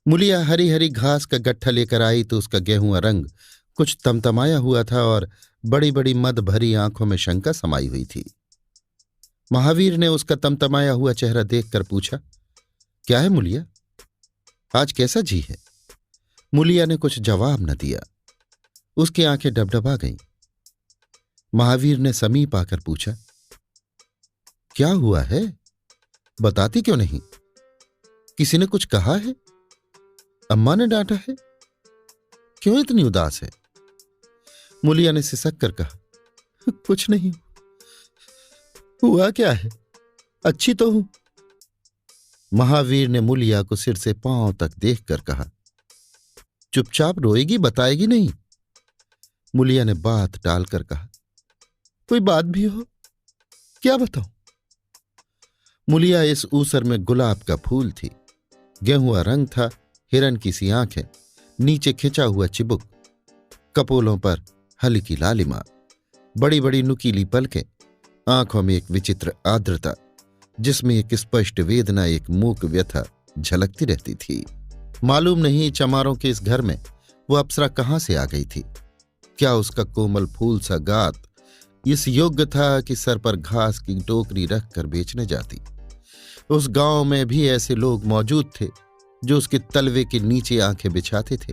मुलिया हरी हरी घास का गट्ठा लेकर आई तो उसका गेहूं रंग कुछ तमतमाया हुआ था और बड़ी बड़ी मद भरी आंखों में शंका समाई हुई थी। महावीर ने उसका तमतमाया हुआ चेहरा देखकर पूछा, क्या है मुलिया, आज कैसा जी है? मुलिया ने कुछ जवाब न दिया। उसकी आंखें डबडबा गईं। महावीर ने समीप आकर पूछा, क्या हुआ है, बताती क्यों नहीं? किसी ने कुछ कहा है? अम्मा ने डांटा है? क्यों इतनी उदास है? मुलिया ने सिसक कर कहा, कुछ नहीं। हुआ क्या है? अच्छी तो हूं। महावीर ने मुलिया को सिर से पांव तक देखकर कहा, चुपचाप रोएगी, बताएगी नहीं? मुलिया ने बात टालकर कहा, कोई बात भी हो, क्या बताऊं? मुलिया इस ऊसर में गुलाब का फूल थी। गेहुआ रंग था, हिरन की सी आंखें, नीचे खिंचा हुआ चिबुक, कपोलों पर हल्की लालिमा, बड़ी बड़ी नुकीली पलकें, आंखों में एक विचित्र आर्द्रता जिसमें एक स्पष्ट वेदना, एक मूक व्यथा झलकती रहती थी। मालूम नहीं चमारों के इस घर में वो अप्सरा कहां से आ गई थी। क्या उसका कोमल फूल सा गात इस योग्य था कि सर पर घास की टोकरी रखकर बेचने जाती? उस गांव में भी ऐसे लोग मौजूद थे जो उसके तलवे के नीचे आंखें बिछाते थे,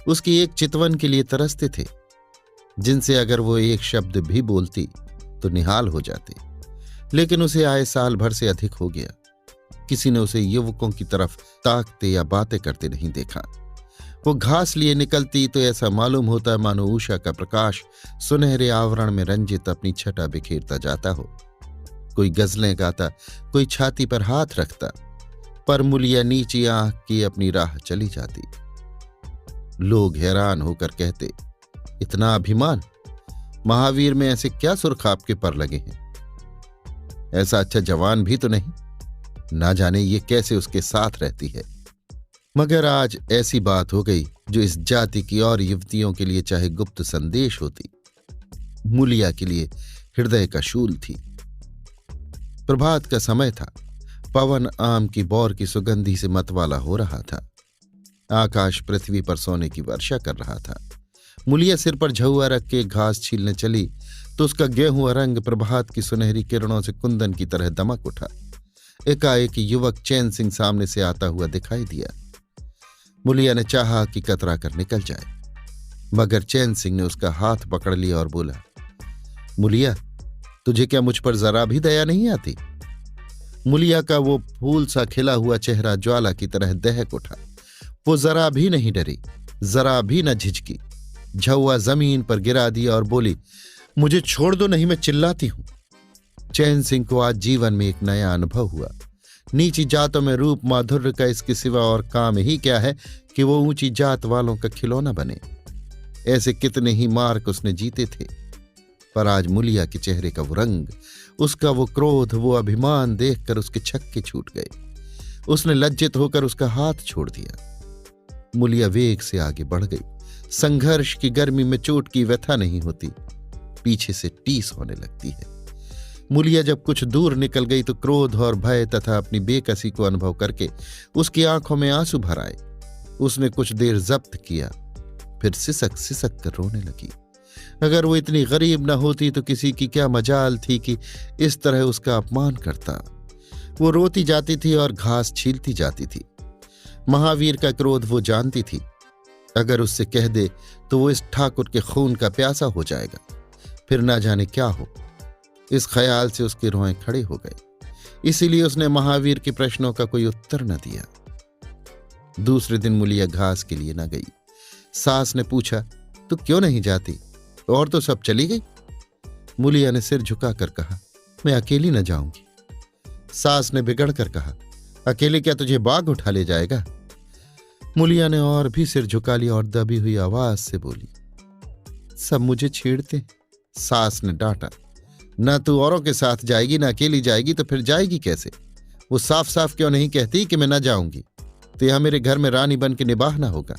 उसकी एक चितवन के लिए तरसते थे, जिनसे अगर वो एक शब्द भी बोलती तो निहाल हो जाते। लेकिन उसे आए साल भर से अधिक हो गया, किसी ने उसे युवकों की तरफ ताकते या बातें करते नहीं देखा। वो घास लिए निकलती तो ऐसा मालूम होता मानो उषा का प्रकाश सुनहरे आवरण में रंजित अपनी छटा बिखेरता जाता हो। कोई गजलें गाता, कोई छाती पर हाथ रखता, पर मुलिया नीची आंख की अपनी राह चली जाती। लोग हैरान होकर कहते, इतना अभिमान, महावीर में ऐसे क्या सुरखाप के पर लगे हैं? ऐसा अच्छा जवान भी तो नहीं, ना जाने ये कैसे उसके साथ रहती है। मगर आज ऐसी बात हो गई जो इस जाति की और युवतियों के लिए चाहे गुप्त संदेश होती, मुलिया के लिए हृदय का शूल थी। प्रभात का समय था। पवन आम की बौर की सुगंधी से मतवाला हो रहा था। आकाश पृथ्वी पर सोने की वर्षा कर रहा था। मुलिया सिर पर झउआ रख के घास छीलने चली तो उसका गेहुआ रंग प्रभात की सुनहरी किरणों से कुंदन की तरह दमक उठा। एकाएक युवक चैन सिंह सामने से आता हुआ दिखाई दिया। मुलिया ने चाहा कि कतरा कर निकल जाए, मगर चैन सिंह ने उसका हाथ पकड़ लिया और बोला, मुलिया, तुझे क्या मुझ पर जरा भी दया नहीं आती? मुलिया का वो फूल सा खिला हुआ चेहरा ज्वाला की तरह दहक उठा। वो जरा भी नहीं डरी, जरा भी न झिझकी। झउआ जमीन पर गिरा दिया और बोली, मुझे छोड़ दो, नहीं मैं चिल्लाती हूं। चैन सिंह को आज जीवन में एक नया अनुभव हुआ। नीची जातों में रूप माधुर्य का इसके सिवा और काम ही क्या है कि वो ऊंची जात वालों का खिलौना बने। ऐसे कितने ही मार्क उसने जीते थे, पर आज मुलिया के चेहरे का वो रंग, उसका वो क्रोध, वो अभिमान देखकर उसके छक्के छूट गए। उसने लज्जित होकर उसका हाथ छोड़ दिया। मुलिया वेग से आगे बढ़ गई। संघर्ष की गर्मी में चोट की व्यथा नहीं होती, पीछे से टीस होने लगती है। मुलिया जब कुछ दूर निकल गई तो क्रोध और भय तथा अपनी बेकसी को अनुभव करके उसकी आंखों में आंसू भर आए। उसने कुछ देर जब्त किया, फिर सिसक सिसक कर रोने लगी। अगर वो इतनी गरीब न होती तो किसी की क्या मजाल थी कि इस तरह उसका अपमान करता। वो रोती जाती थी और घास छीलती जाती थी। महावीर का क्रोध वो जानती थी, अगर उससे कह दे तो वो इस ठाकुर के खून का प्यासा हो जाएगा, फिर ना जाने क्या हो। इस ख्याल से उसके रोएं खड़े हो गए। इसीलिए उसने महावीर के प्रश्नों का कोई उत्तर न दिया। दूसरे दिन मुलिया घास के लिए न गई। सास ने पूछा, तू क्यों नहीं जाती? और तो सब चली गई। मुलिया ने सिर झुकाकर कहा, मैं अकेली न जाऊंगी। सास ने बिगड़ कर कहा, अकेले क्या तुझे बाघ उठा ले जाएगा? मुलिया ने और भी सिर झुका लिया और दबी हुई आवाज से बोली, सब मुझे छेड़ते। सास ने डांटा, ना तू औरों के साथ जाएगी ना अकेली जाएगी, तो फिर जाएगी कैसे? वो साफ साफ क्यों नहीं कहती कि मैं न जाऊंगी? तो यहां मेरे घर में रानी बन के निभाना होगा।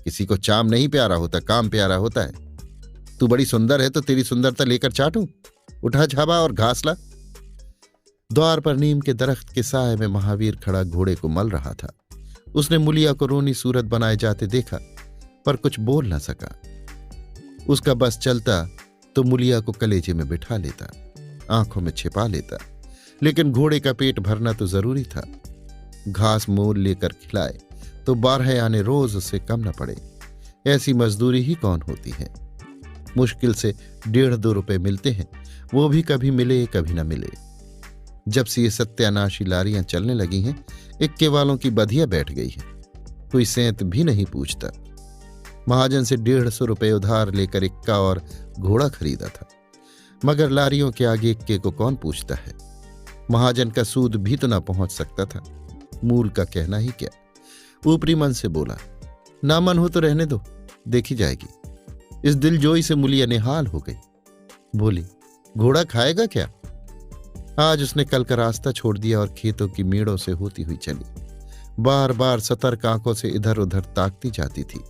किसी को चाम नहीं प्यारा होता, काम प्यारा होता है। तू बड़ी सुंदर है तो तेरी सुंदरता लेकर चाटूं? उठा झाबा और घास ला। द्वार पर नीम के दरख्त के साए में महावीर खड़ा घोड़े को मल रहा था। उसने मुलिया को रोनी सूरत बनाए जाते देखा, पर कुछ बोल ना सका। उसका बस चलता तो मुलिया को कलेजे में बिठा लेता, आंखों में छिपा लेता, लेकिन घोड़े का पेट भरना तो जरूरी था। घास मोल लेकर खिलाए तो 12 आने रोज उससे कम न पड़े। ऐसी मजदूरी ही कौन होती है। मुश्किल से 1.5-2 रुपए मिलते हैं, वो भी कभी मिले कभी न मिले। जब से ये सत्यानाशी लारियां चलने लगी हैं, इक्के वालों की बधिया बैठ गई है। कोई सेंत भी नहीं पूछता। महाजन से 150 रुपए उधार लेकर इक्का और घोड़ा खरीदा था, मगर लारियों के आगे इक्के को कौन पूछता है। महाजन का सूद भी तो ना पहुंच सकता था, मूल का कहना ही क्या। ऊपरी मन से बोला, ना मन हो तो रहने दो, देखी जाएगी। इस दिलजोई से मुलिया निहाल हो गई। बोली, घोड़ा खाएगा क्या? आज उसने कल का रास्ता छोड़ दिया और खेतों की मेड़ों से होती हुई चली। बार बार सतर्क आंखों से इधर उधर ताकती जाती थी।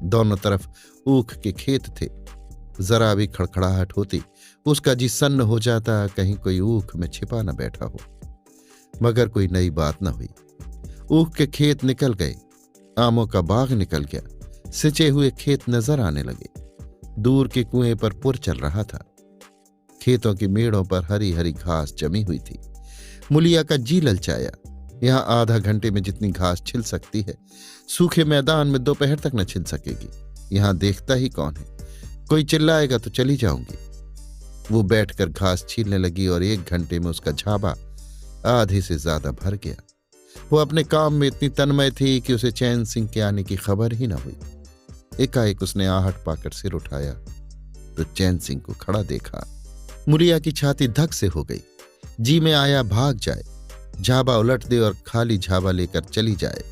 दोनों तरफ ऊख के खेत थे। जरा भी खड़खड़ाहट होती, उसका जी सन्न हो जाता, कहीं कोई ऊख में छिपा न बैठा हो। मगर कोई नई बात न हुई। ऊख के खेत निकल गए, आमों का बाग निकल गया, सिंचे हुए खेत नजर आने लगे। दूर के कुएं पर पुर चल रहा था। खेतों की मेड़ों पर हरी हरी घास जमी हुई थी। मुलिया का जी ललचाया। यहां आधा घंटे में जितनी घास छिल सकती है, सूखे मैदान में दोपहर तक न छिल सकेगी। यहां देखता ही कौन है। कोई चिल्लाएगा तो चली जाऊंगी। वो बैठकर घास छीलने लगी और 1 घंटे में उसका झाबा आधे से ज्यादा भर गया। वो अपने काम में इतनी तन्मय थी कि उसे चैन सिंह के आने की खबर ही न हुई। एकाएक उसने आहट पाकर सिर उठाया तो चैन सिंह को खड़ा देखा। मुलिया की छाती धक से हो गई। जी में आया भाग जाए, झाबा उलट दे और खाली झाबा लेकर चली जाए।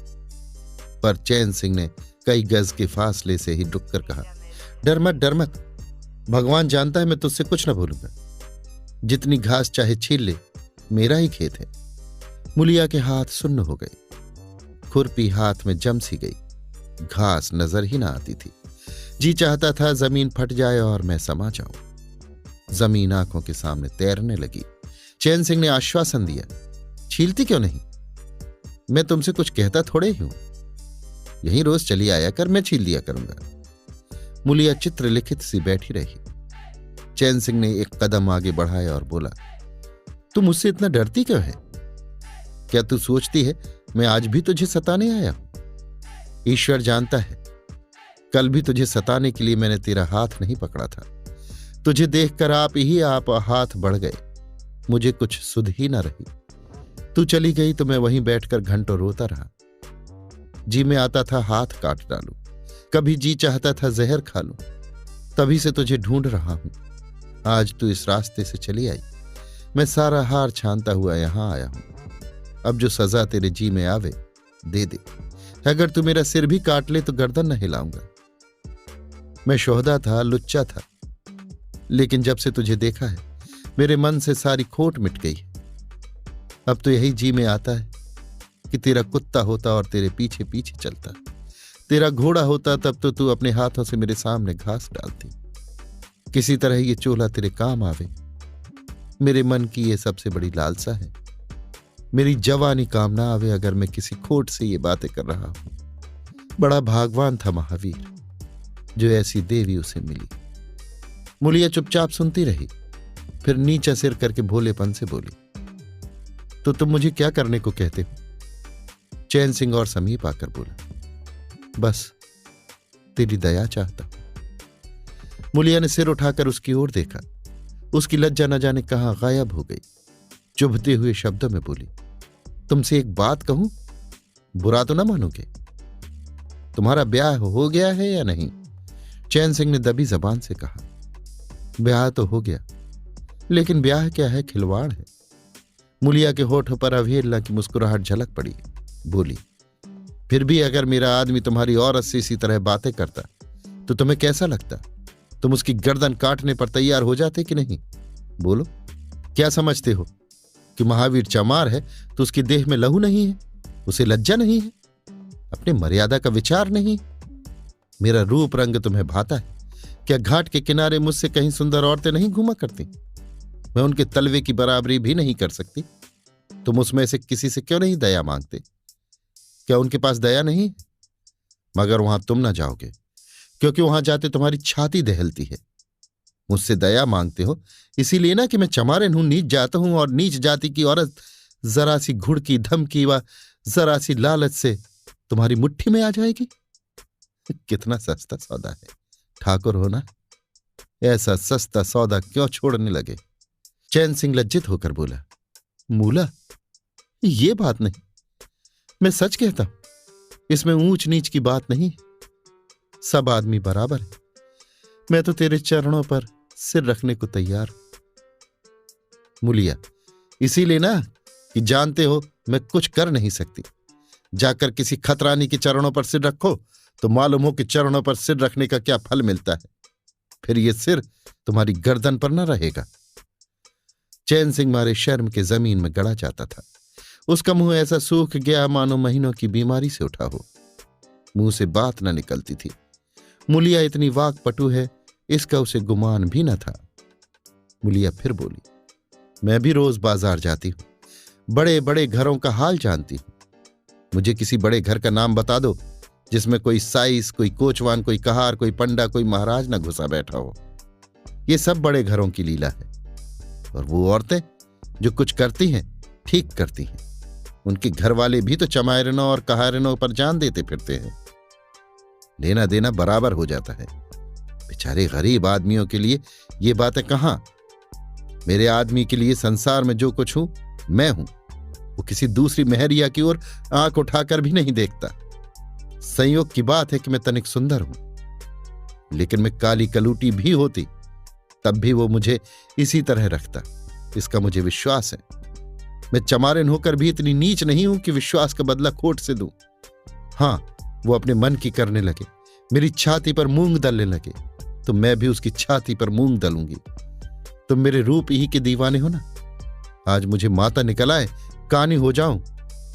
पर चैन सिंह ने कई गज के फासले से ही डुककर कहा, डर मत, डर मत। भगवान जानता है मैं तुझसे कुछ न भूलूंगा। जितनी घास चाहे छील ले, मेरा ही खेत है। मुलिया के हाथ सुन्न हो गए। खुरपी हाथ में जम सी गई। घास नजर ही ना आती थी। जी चाहता था जमीन फट जाए और मैं समा जाऊं। जमीन आंखों के सामने तैरने लगी। चैन सिंह ने आश्वासन दिया, छीलती क्यों नहीं? मैं तुमसे कुछ कहता थोड़े ही हूं। यहीं रोज चली आया कर, मैं छील दिया करूंगा। मुलिया चित्रलिखित सी बैठी रही। चैन सिंह ने एक कदम आगे बढ़ाया और बोला, तू मुझसे इतना डरती क्यों है? क्या तू सोचती है मैं आज भी तुझे सताने आया हूं? ईश्वर जानता है, कल भी तुझे सताने के लिए मैंने तेरा हाथ नहीं पकड़ा था। तुझे देखकर आप हाथ बढ़ गए। मुझे कुछ सुध ही न रही। तू चली गई तो मैं वहीं बैठकर घंटों रोता रहा। जी में आता था हाथ काट डालूं, कभी जी चाहता था जहर खा लूं। तभी से तुझे ढूंढ रहा हूं। आज तू इस रास्ते से चली आई। मैं सारा हार छानता हुआ यहां आया हूं। अब जो सजा तेरे जी में आवे दे दे। अगर तू मेरा सिर भी काट ले तो गर्दन न हिलाऊंगा। मैं शोहदा था, लुच्चा था, लेकिन जब से तुझे देखा है मेरे मन से सारी खोट मिट गई है। अब तो यही जी में आता है कि तेरा कुत्ता होता और तेरे पीछे पीछे चलता। तेरा घोड़ा होता तब तो तू अपने हाथों से मेरे सामने घास डालती। किसी तरह ये चोला तेरे काम आवे। मेरे मन की ये सबसे बड़ी लालसा है। मेरी जवानी काम ना आवे अगर मैं किसी खोट से ये बातें कर रहा हूं। बड़ा भागवान था महावीर, जो ऐसी देवी उसे मिली। मुलिया चुपचाप सुनती रही, फिर नीचा सिर करके भोलेपन से बोली, तो तुम मुझे क्या करने को कहते हो? चैन सिंह और समीप आकर बोला, बस तेरी दया चाहता हूं। मुलिया ने सिर उठाकर उसकी ओर देखा। उसकी लज्जा न जाने कहां गायब हो गई। चुभते हुए शब्दों में बोली, तुमसे एक बात कहूं, बुरा तो ना मानोगे? तुम्हारा ब्याह हो गया है या नहीं? चैन सिंह ने दबी जबान से कहा, ब्याह तो हो गया, लेकिन ब्याह क्या है, खिलवाड़ है। मुलिया के होठों पर अवहेलना की मुस्कुराहट झलक पड़ी। बोली, फिर भी अगर मेरा आदमी तुम्हारी औरत से इसी तरह बातें करता तो तुम्हें कैसा लगता? तुम उसकी गर्दन काटने पर तैयार हो जाते कि नहीं? बोलो, क्या समझते हो कि महावीर चमार है तो उसकी देह में लहू नहीं है? उसे लज्जा नहीं है? अपने मर्यादा का विचार नहीं? मेरा रूप रंग तुम्हें भाता है? क्या घाट के किनारे मुझसे कहीं सुंदर औरतें नहीं घूमा करती? मैं उनके तलवे की बराबरी भी नहीं कर सकती। तुम उसमें से किसी से क्यों नहीं दया मांगते? क्या उनके पास दया नहीं? मगर वहां तुम ना जाओगे, क्योंकि वहां जाते तुम्हारी छाती दहलती है। मुझसे दया मांगते हो इसीलिए ना कि मैं चमारिन हूं, नीच जाता हूं, और नीच जाति की औरत जरा सी घुड़की, धमकी व जरा सी लालच से तुम्हारी मुट्ठी में आ जाएगी। कितना सस्ता सौदा है। ठाकुर हो ना, ऐसा सस्ता सौदा क्यों छोड़ने लगे? चैन सिंह लज्जित होकर बोला, मूला, ये बात नहीं, मैं सच कहता हूं, इसमें ऊंच नीच की बात नहीं, सब आदमी बराबर है। मैं तो तेरे चरणों पर सिर रखने को तैयार हूं। मुलिया, इसीलिए ना कि जानते हो मैं कुछ कर नहीं सकती। जाकर किसी खतरानी के चरणों पर सिर रखो तो मालूम हो कि चरणों पर सिर रखने का क्या फल मिलता है। फिर ये सिर तुम्हारी गर्दन पर न रहेगा। चैन सिंह मारे शर्म के जमीन में गड़ा जाता था। उसका मुंह ऐसा सूख गया मानो महीनों की बीमारी से उठा हो। मुंह से बात न निकलती थी। मुलिया इतनी वाकपटु है, इसका उसे गुमान भी न था। मुलिया फिर बोली, मैं भी रोज बाजार जाती हूं, बड़े बड़े घरों का हाल जानती हूं। मुझे किसी बड़े घर का नाम बता दो जिसमें कोई साइस, कोई कोचवान, कोई कहार, कोई पंडा, कोई महाराज न घुसा बैठा हो। ये सब बड़े घरों की लीला है। और वो औरतें जो कुछ करती हैं ठीक करती हैं। उनके घर वाले भी तो चमारिनों और कहारिनों पर जान देते फिरते हैं। लेना देना बराबर हो जाता है। बेचारे गरीब आदमियों के लिए ये बातें कहां। मेरे आदमी के लिए संसार में जो कुछ हूं मैं हूं। वो किसी दूसरी मेहरिया की ओर आंख उठाकर भी नहीं देखता। संयोग की बात है कि मैं तनिक सुंदर हूं, लेकिन मैं काली कलूटी भी होती तब भी वो मुझे इसी तरह रखता। इसका मुझे विश्वास है। मैं चमारिन होकर भी इतनी नीच नहीं हूं कि विश्वास का बदला खोट से दूं। हां, वो अपने मन की करने लगे, मेरी छाती पर मूंग दलने लगे, तो मैं भी उसकी छाती पर मूंग दलूंगी। तुम मेरे रूप ही के दीवाने हो ना। आज मुझे माता निकल आए, कानी हो जाऊं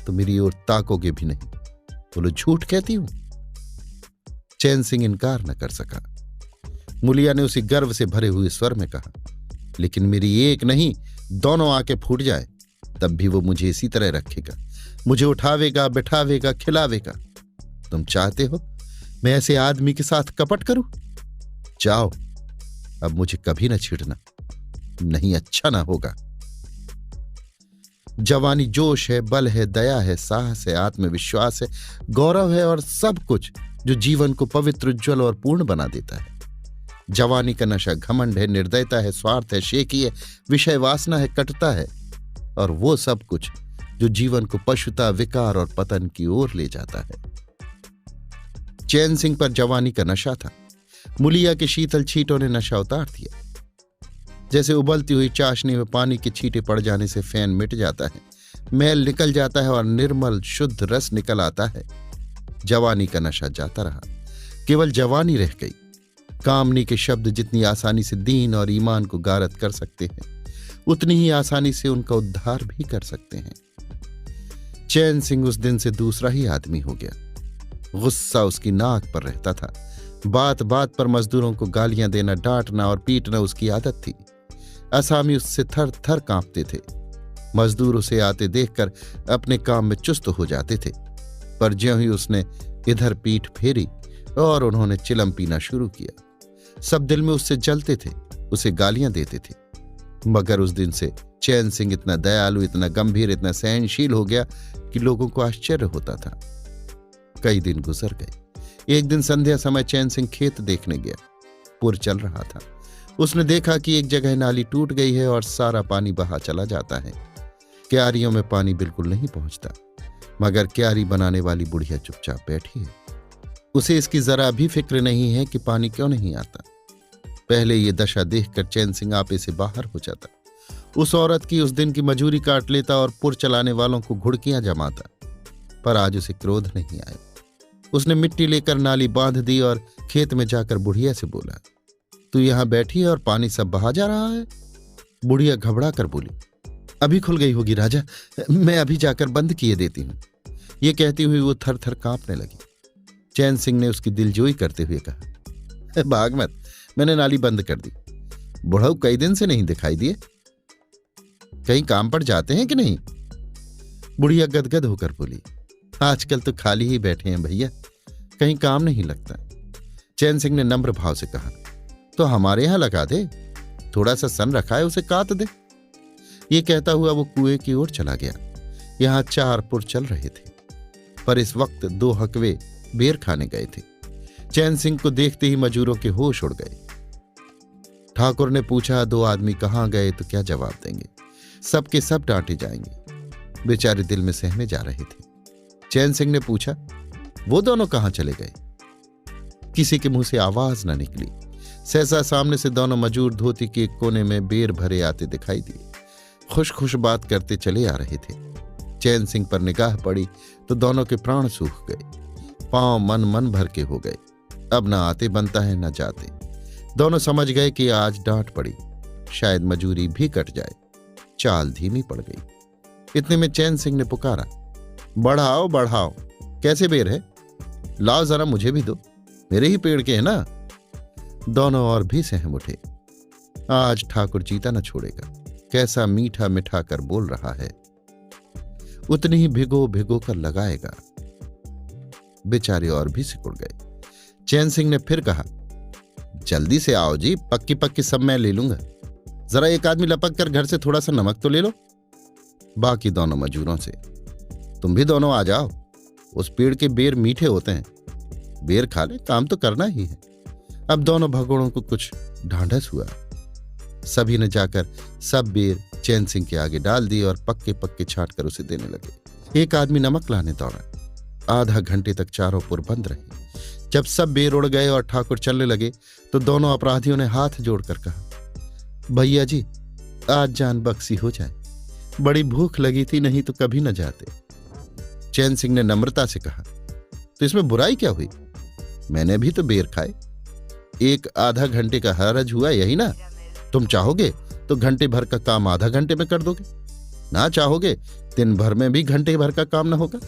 तो मेरी ओर ताकोगे भी नहीं। बोलो, झूठ कहती हूं? चैन सिंह इनकार न कर सका। मुलिया ने उसी गर्व से भरे हुए स्वर में कहा, लेकिन मेरी एक नहीं, दोनों आंखें फूट जाए तब भी वो मुझे इसी तरह रखेगा। मुझे उठावेगा, बिठावेगा, खिलावेगा। तुम चाहते हो मैं ऐसे आदमी के साथ कपट करूं? जाओ, अब मुझे कभी न छेड़ना, नहीं अच्छा ना होगा। जवानी जोश है, बल है, दया है, साहस है, आत्मविश्वास है, गौरव है और सब कुछ जो जीवन को पवित्र, उज्ज्वल और पूर्ण बना देता है। जवानी का नशा घमंड है, निर्दयता है, स्वार्थ है, शेकी है, विषय वासना है, कटुता है और वो सब कुछ जो जीवन को पशुता, विकार और पतन की ओर ले जाता है। चैन सिंह पर जवानी का नशा था। मुलिया के शीतल छींटों ने नशा उतार दिया। जैसे उबलती हुई चाशनी में पानी के छींटे पड़ जाने से फैन मिट जाता है, मैल निकल जाता है और निर्मल शुद्ध रस निकल आता है। जवानी का नशा जाता रहा, केवल जवानी रह गई। कामनी के शब्द जितनी आसानी से दीन और ईमान को गारत कर सकते हैं, उतनी ही आसानी से उनका उद्धार भी कर सकते हैं। चैन सिंह उस दिन से दूसरा ही आदमी हो गया। गुस्सा उसकी नाक पर रहता था। बात बात पर मजदूरों को गालियां देना, डांटना और पीटना उसकी आदत थी। असामी उससे थर थर कांपते थे। मजदूर उसे आते देखकर अपने काम में चुस्त हो जाते थे, पर ज्यों ही उसने इधर पीठ फेरी और उन्होंने चिलम पीना शुरू किया, सब दिल में उससे जलते थे, उसे गालियां देते थे। मगर उस दिन से चैन सिंह इतना दयालु, इतना गंभीर, इतना सहनशील हो गया कि लोगों को आश्चर्य होता था। कई दिन गुजर गए। एक दिन संध्या समय चैन सिंह खेत देखने गया। पुर चल रहा था। उसने देखा कि एक जगह नाली टूट गई है और सारा पानी बहा चला जाता है। क्यारियों में पानी बिल्कुल नहीं पहुंचता, मगर क्यारी बनाने वाली बुढ़िया चुपचाप बैठी है। उसे इसकी जरा भी फिक्र नहीं है कि पानी क्यों नहीं आता। पहले ये दशा देखकर चैन सिंह आपे से बाहर हो जाता। उस औरत की उस दिन की मजूरी काट लेता और पुर चलाने वालों को घुड़कियां जमाता, पर आज उसे क्रोध नहीं आया। उसने मिट्टी लेकर नाली बांध दी और खेत में जाकर बुढ़िया से बोला, तू यहां बैठी है और पानी सब बहा जा रहा है? बुढ़िया घबरा कर बोली, अभी खुल गई होगी राजा, मैं अभी जाकर बंद किए देती हूं। ये कहती हुई वो थर थर कांपने लगी। चैन सिंह ने उसकी दिलजोई करते हुए कहा, भाग मत, मैंने नाली बंद कर दी। बुढ़ऊ कई दिन से नहीं दिखाई दिए, कहीं काम पर जाते हैं कि नहीं? बुढ़िया गदगद होकर बोली, आजकल तो खाली ही बैठे हैं भैया, कहीं काम नहीं लगता। चैन सिंह ने नम्र भाव से कहा, तो हमारे यहां लगा दे, थोड़ा सा सन रखा है, उसे काट दे। ये कहता हुआ वो कुएं की ओर चला गया। यहां 4 पुर चल रहे थे, पर इस वक्त 2 हकवे बेर खाने गए थे। चैन सिंह को देखते ही मजूरों के होश उड़ गए। ठाकुर ने पूछा, 2 आदमी कहाँ गए, तो क्या जवाब देंगे? सबके सब डांटे जाएंगे। बेचारे दिल में सहमे जा रहे थे। चैन सिंह ने पूछा, वो दोनों कहाँ चले गए? किसी के मुंह से आवाज न निकली। सहसा सामने से दोनों मजूर धोती के एक कोने में बेर भरे आते दिखाई दिए। खुश खुश बात करते चले आ रहे थे। चैन सिंह पर निगाह पड़ी तो दोनों के प्राण सूख गए। पांव मन मन भर के हो गए। अब न आते बनता है न जाते। दोनों समझ गए कि आज डांट पड़ी, शायद मजूरी भी कट जाए। चाल धीमी पड़ गई। इतने में चैन सिंह ने पुकारा, बढ़ाओ बढ़ाओ, कैसे बेर है? लाओ जरा मुझे भी दो, मेरे ही पेड़ के हैं ना। दोनों और भी सहम उठे। आज ठाकुर जीता न छोड़ेगा, कैसा मीठा मिठा कर बोल रहा है, उतनी ही भिगो भिगो कर लगाएगा। बेचारे और भी सिकुड़ गए। चैन सिंह ने फिर कहा, जल्दी से आओ जी, पक्की पक्की सब मैं ले लूंगा। जरा एक आदमी लपक कर घर से थोड़ा सा नमक तो ले लो। बाकी दोनों मजूरों से, तुम भी दोनों आ जाओ, उस पेड़ के बेर मीठे होते हैं, बेर खा ले, काम तो करना ही है। अब दोनों भगोड़ों को कुछ ढांढस हुआ। सभी ने जाकर सब बेर चैन सिंह के आगे डाल दिए और पक्के पक्के छांट कर उसे देने लगे। एक आदमी नमक लाने दौड़ा। आधा घंटे तक चारों पुर बंद रहे। जब सब बेर उड़ गए और ठाकुर चलने लगे तो दोनों अपराधियों ने हाथ जोड़कर कहा, भैया जी, आज जान बख्शी हो जाए, बड़ी भूख लगी थी, नहीं तो कभी न जाते। चैन सिंह ने नम्रता से कहा, तो इसमें बुराई क्या हुई? मैंने भी तो बेर खाए। एक आधा घंटे का हरज हुआ, यही ना? तुम चाहोगे तो घंटे भर का काम आधा घंटे में कर दोगे, ना चाहोगे दिन भर में भी घंटे भर का काम न होगा।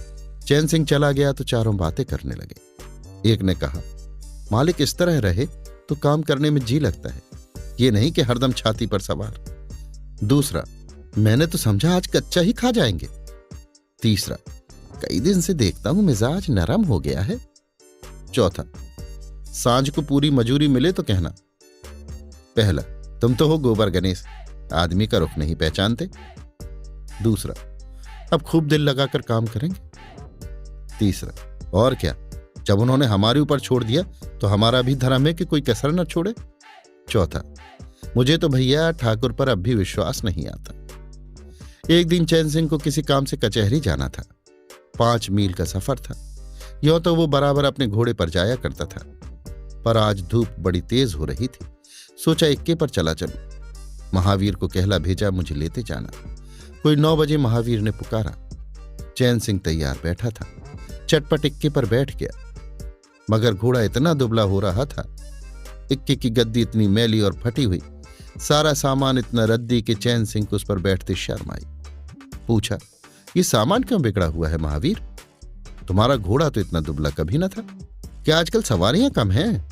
चैन सिंह चला गया तो चारों बातें करने लगे। एक ने कहा, मालिक इस तरह रहे तो काम करने में जी लगता है, ये नहीं कि हरदम छाती पर सवार। दूसरा, मैंने तो समझा आज कच्चा ही खा जाएंगे। तीसरा, कई दिन से देखता हूं मिजाज नरम हो गया है। चौथा, सांझ को पूरी मजूरी मिले तो कहना। पहला, तुम तो हो गोबर गणेश, आदमी का रुख नहीं पहचानते। दूसरा, अब खूब दिल लगाकर काम करेंगे। तीसरा, और क्या, जब उन्होंने हमारे ऊपर छोड़ दिया तो हमारा भी धर्म है कि कोई कसर न छोड़े। चौथा, मुझे तो भैया ठाकुर पर अब भी विश्वास नहीं आता। एक दिन चैन सिंह को किसी काम से कचहरी जाना था। 5 मील का सफर था। यों तो वो बराबर अपने घोड़े पर जाया करता था, पर आज धूप बड़ी तेज हो रही थी। सोचा इक्के पर चला चलूं। महावीर को कहला भेजा मुझे लेते जाना। कोई 9 बजे महावीर ने पुकारा। चैन सिंह तैयार बैठा था। चटपट इक्के पर बैठ गया, मगर घोड़ा इतना दुबला हो रहा था, इक्के की गद्दी इतनी मैली और फटी हुई, सारा सामान इतना रद्दी कि चैन सिंह को उस पर बैठते शर्म आई। पूछा, ये सामान क्यों बिगड़ा हुआ है महावीर? तुम्हारा घोड़ा तो इतना दुबला कभी न था, क्या आजकल सवारियां कम हैं?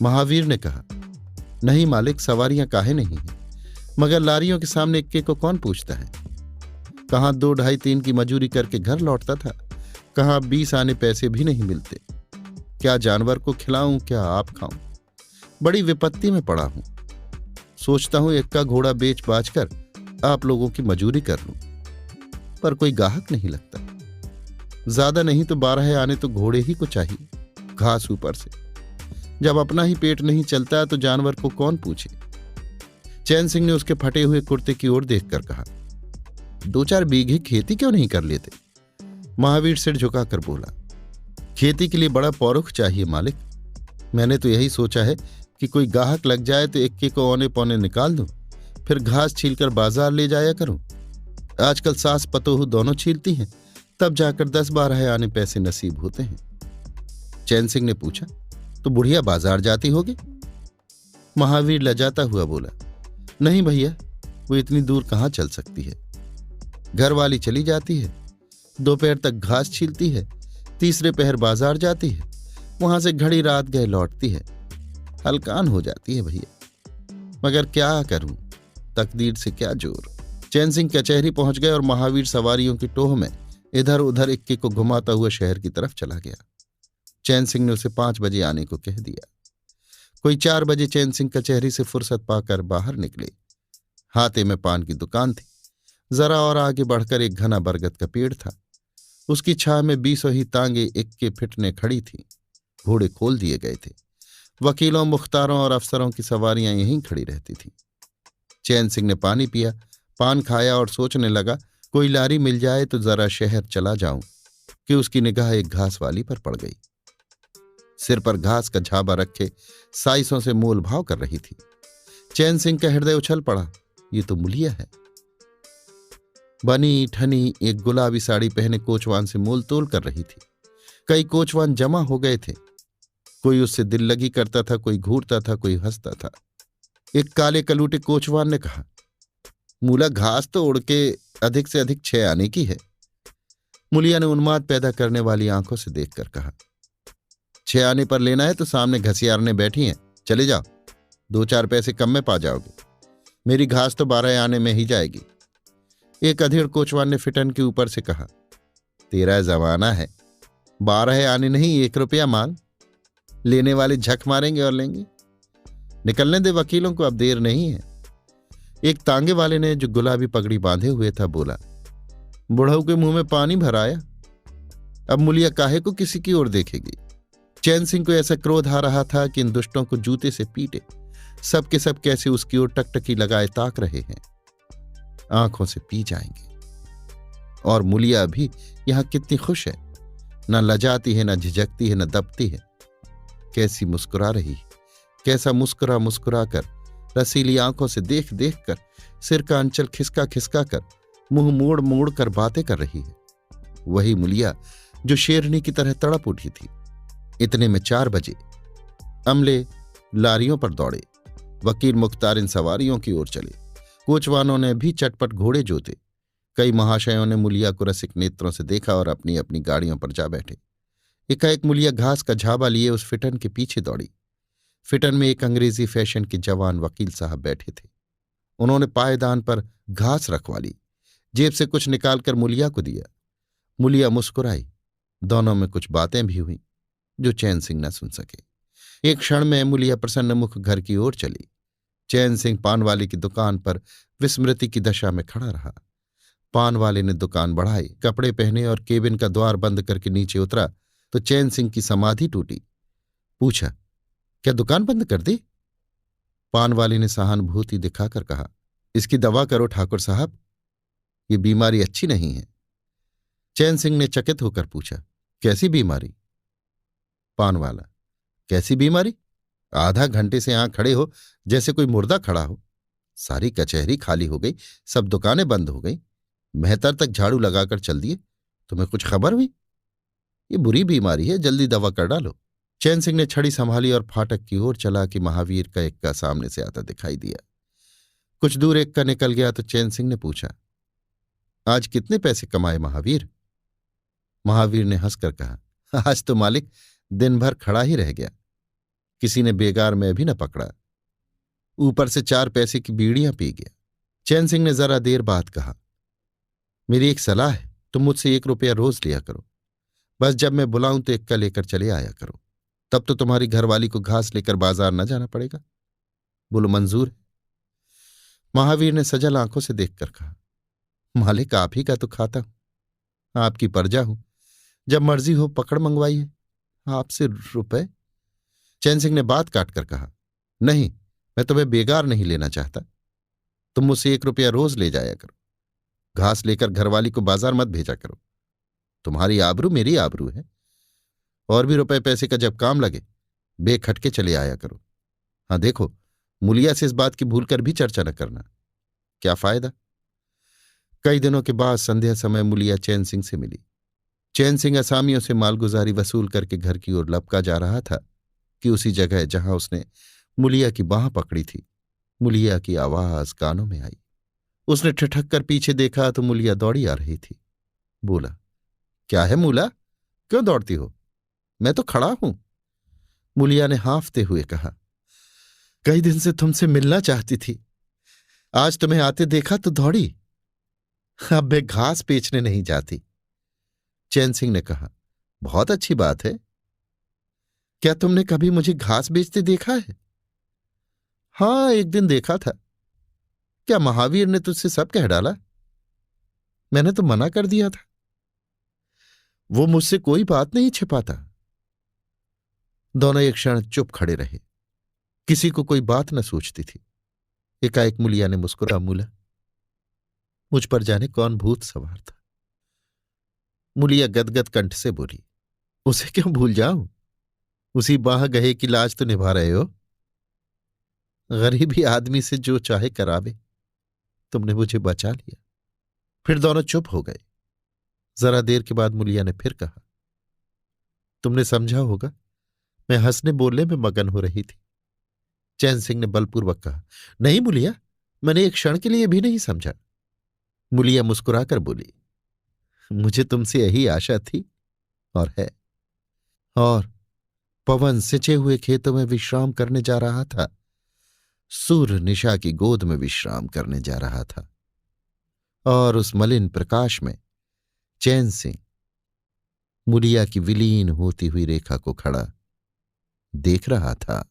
महावीर ने कहा, नहीं मालिक, सवारियां काहे नहीं हैं, मगर लारियों के सामने इक्के को कौन पूछता है। कहाँ 2, 2.5, 3 की मजूरी करके घर लौटता था, कहाँ 20 आने पैसे भी नहीं मिलते। क्या जानवर को खिलाऊं, क्या आप खाऊं? बड़ी विपत्ति में पड़ा हूं। सोचता हूं इक्का घोड़ा बेच बाच कर आप लोगों की मजूरी कर लूं, पर कोई गाहक नहीं लगता। ज्यादा नहीं तो 12 आने तो घोड़े ही को चाहिए, घास ऊपर से। जब अपना ही पेट नहीं चलता तो जानवर को कौन पूछे। चैन सिंह ने उसके फटे हुए कुर्ते की ओर देखकर कहा, 2-4 बीघे खेती क्यों नहीं कर लेते? महावीर सिर झुकाकर बोला, खेती के लिए बड़ा पौरुख चाहिए मालिक। मैंने तो यही सोचा है कि कोई गाहक लग जाए तो इक्के को औने पौने निकाल दूं, फिर घास छीलकर बाजार ले जाया करूं। आजकल सास पतोहू दोनों छीलती हैं, तब जाकर 10-12 आने पैसे नसीब होते हैं। चैन सिंह ने पूछा, तो बुढ़िया बाजार जाती होगी? महावीर लजाता हुआ बोला, नहीं भैया, वो इतनी दूर कहाँ चल सकती है। घर वाली चली जाती है, दोपहर तक घास छीलती है, तीसरे पहर बाजार जाती है, वहां से घड़ी रात गए लौटती है। हलकान हो जाती है भैया, मगर क्या करूं, तकदीर से क्या जोर। चैन सिंह कचहरी पहुंच गए और महावीर सवारियों की टोह में इधर उधर इक्के को घुमाता हुआ शहर की तरफ चला गया। चैन सिंह ने उसे 5 बजे आने को कह दिया। कोई 4 बजे चैन सिंह कचहरी से फुर्सत पाकर बाहर निकले। हाथे में पान की दुकान थी। जरा और आगे बढ़कर एक घना बरगद का पेड़ था। उसकी छाह में 20 ही तांगे इक्के फिटने खड़ी थीं। घोड़े खोल दिए गए थे। वकीलों, मुख्तारों और अफसरों की सवारियां यहीं खड़ी रहती थीं। चैन सिंह ने पानी पिया, पान खाया और सोचने लगा, कोई लारी मिल जाए तो जरा शहर चला जाऊं, कि उसकी निगाह एक घास वाली पर पड़ गई। सिर पर घास का झाबा रखे साइसों से मोल भाव कर रही थी। चैन सिंह का हृदय उछल पड़ा, ये तो मुलिया है। बनी ठनी एक गुलाबी साड़ी पहने कोचवान से मोल तोल कर रही थी। कई कोचवान जमा हो गए थे। कोई उससे दिल लगी करता था, कोई घूरता था, कोई हंसता था। एक काले कलूटे कोचवान ने कहा, मूला घास तो उड़ के अधिक से अधिक 6 आने की है। मुलिया ने उन्माद पैदा करने वाली आंखों से देखकर कहा, 6 आने पर लेना है तो सामने घसियारने बैठी हैं, चले जाओ, 2-4 पैसे कम में पा जाओगे। मेरी घास तो 12 आने में ही जाएगी। एक अधेड़ कोचवान ने फिटन के ऊपर से कहा, तेरा जमाना है, 12 आने नहीं, 1 रुपया मांग। लेने वाले झक मारेंगे और लेंगे। निकलने दे वकीलों को, अब देर नहीं है। एक तांगे वाले ने, जो गुलाबी पगड़ी बांधे हुए था, बोला, बुढ़ऊ के मुंह में पानी भर आया। अब मुलिया काहे को किसी की ओर देखेगी। चैन सिंह को ऐसा क्रोध आ रहा था कि इन दुष्टों को जूते से पीटे। सब के सब कैसे उसकी ओर टकटकी लगाए ताक रहे हैं, आंखों से पी जाएंगे। और मुलिया भी यहां कितनी खुश है, न लजाती है, न झिझकती है, न दबती है। कैसी मुस्कुरा रही, कैसा मुस्कुरा मुस्कुरा कर, रसीली आंखों से देख देख कर, सिर का अंचल खिसका खिसका कर, मुंह मोड़ मोड़ कर बातें कर रही है। वही मुलिया जो शेरनी की तरह तड़प उठी थी। इतने में 4 बजे अमले लारियों पर दौड़े। वकील मुख्तार इन सवारियों की ओर चले। कोचवानों ने भी चटपट घोड़े जोते। कई महाशयों ने मुलिया को रसिक नेत्रों से देखा और अपनी अपनी गाड़ियों पर जा बैठे। एकाएक मुलिया घास का झाबा लिए उस फिटन के पीछे दौड़ी। फिटन में एक अंग्रेजी फैशन के जवान वकील साहब बैठे थे। उन्होंने पायदान पर घास रखवा ली। जेब से कुछ निकालकर मुलिया को दिया। मुलिया मुस्कुराई। दोनों में कुछ बातें भी हुई जो चैन सिंह न सुन सके। एक क्षण में मुलिया प्रसन्न मुख घर की ओर चली। चैन सिंह पान वाले की दुकान पर विस्मृति की दशा में खड़ा रहा। पान वाले ने दुकान बढ़ाई, कपड़े पहने और केबिन का द्वार बंद करके नीचे उतरा तो चैन सिंह की समाधि टूटी। पूछा, क्या दुकान बंद कर दी? पान वाले ने सहानुभूति दिखाकर कहा, इसकी दवा करो ठाकुर साहब, ये बीमारी अच्छी नहीं है। चैन सिंह ने चकित होकर पूछा, कैसी बीमारी? पान वाला, कैसी बीमारी? आधा घंटे से यहां खड़े हो जैसे कोई मुर्दा खड़ा हो। सारी कचहरी खाली हो गई, सब दुकानें बंद हो गई, मेहतर तक झाड़ू लगाकर चल दिए, तुम्हें कुछ खबर हुई? ये बुरी बीमारी है, जल्दी दवा कर डालो। चैन सिंह ने छड़ी संभाली और फाटक की ओर चला कि महावीर का इक्का सामने से आता दिखाई दिया। कुछ दूर इक्का निकल गया तो चैन सिंह ने पूछा, आज कितने पैसे कमाए महावीर? महावीर ने हंसकर कहा, आज तो मालिक दिन भर खड़ा ही रह गया, किसी ने बेगार में भी न पकड़ा, ऊपर से 4 पैसे की बीड़ियां पी गया। चैन सिंह ने जरा देर बाद कहा, मेरी एक सलाह है, तुम मुझसे 1 रुपया रोज लिया करो। बस जब मैं बुलाऊं तो इक्का लेकर चले आया करो, तब तो तुम्हारी घरवाली को घास लेकर बाजार न जाना पड़ेगा। बोलो मंजूर है? महावीर ने सजल आंखों से देखकर कहा, मालिक आप ही का तो खाता हूं, आपकी प्रजा हूं, जब मर्जी हो पकड़ मंगवाइए, आपसे रुपए? चैन सिंह ने बात काटकर कहा, नहीं, मैं तुम्हें बेगार नहीं लेना चाहता, तुम मुझसे 1 रुपया रोज ले जाया करो। घास लेकर घरवाली को बाजार मत भेजा करो, तुम्हारी आबरू मेरी आबरू है। और भी रुपए पैसे का जब काम लगे बेखटके चले आया करो। हाँ देखो, मुलिया से इस बात की भूल कर भी चर्चा न करना, क्या फायदा। कई दिनों के बाद संध्या समय मुलिया चैन सिंह से मिली। चैन सिंह असामियों से मालगुजारी वसूल करके घर की ओर लपका जा रहा था कि उसी जगह जहां उसने मुलिया की बांह पकड़ी थी, मुलिया की आवाज कानों में आई। उसने ठिठक कर पीछे देखा तो मुलिया दौड़ी आ रही थी। बोला, क्या है मूला, क्यों दौड़ती हो? मैं तो खड़ा हूं। मुलिया ने हाँफते हुए कहा, कई दिन से तुमसे मिलना चाहती थी, आज तुम्हें आते देखा तो दौड़ी। अब मैं घास बेचने नहीं जाती, चैन सिंह ने कहा, बहुत अच्छी बात है। क्या तुमने कभी मुझे घास बेचते देखा है? हां, एक दिन देखा था। क्या महावीर ने तुझसे सब कह डाला? मैंने तो मना कर दिया था। वो मुझसे कोई बात नहीं छिपाता। दोनों एक क्षण चुप खड़े रहे। किसी को कोई बात न सूझती थी। एकाएक मुलिया ने मुस्कुरा बोला, मुझ पर जाने कौन भूत सवार था। मुलिया गदगद कंठ से बोली, उसे क्यों भूल जाऊं? उसी बाह गहे की लाज तो निभा रहे हो। गरीबी आदमी से जो चाहे करावे। तुमने मुझे बचा लिया। फिर दोनों चुप हो गए। जरा देर के बाद मुलिया ने फिर कहा, तुमने समझा होगा मैं हंसने बोलने में मगन हो रही थी। चैन सिंह ने बलपूर्वक कहा, नहीं मुलिया, मैंने एक क्षण के लिए भी नहीं समझा। मुलिया मुस्कुराकर बोली, मुझे तुमसे यही आशा थी और है। और पवन सिंचे हुए खेतों में विश्राम करने जा रहा था। सूर्य निशा की गोद में विश्राम करने जा रहा था। और उस मलिन प्रकाश में चैन सिंह मुलिया की विलीन होती हुई रेखा को खड़ा देख रहा था।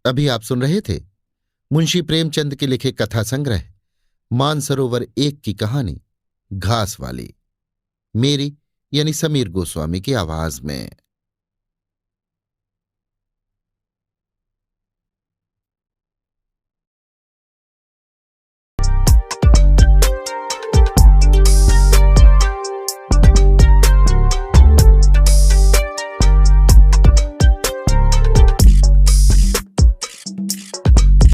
अभी आप सुन रहे थे मुंशी प्रेमचंद के लिखे कथा संग्रह मानसरोवर एक की कहानी घास वाली, मेरी यानी समीर गोस्वामी की आवाज में।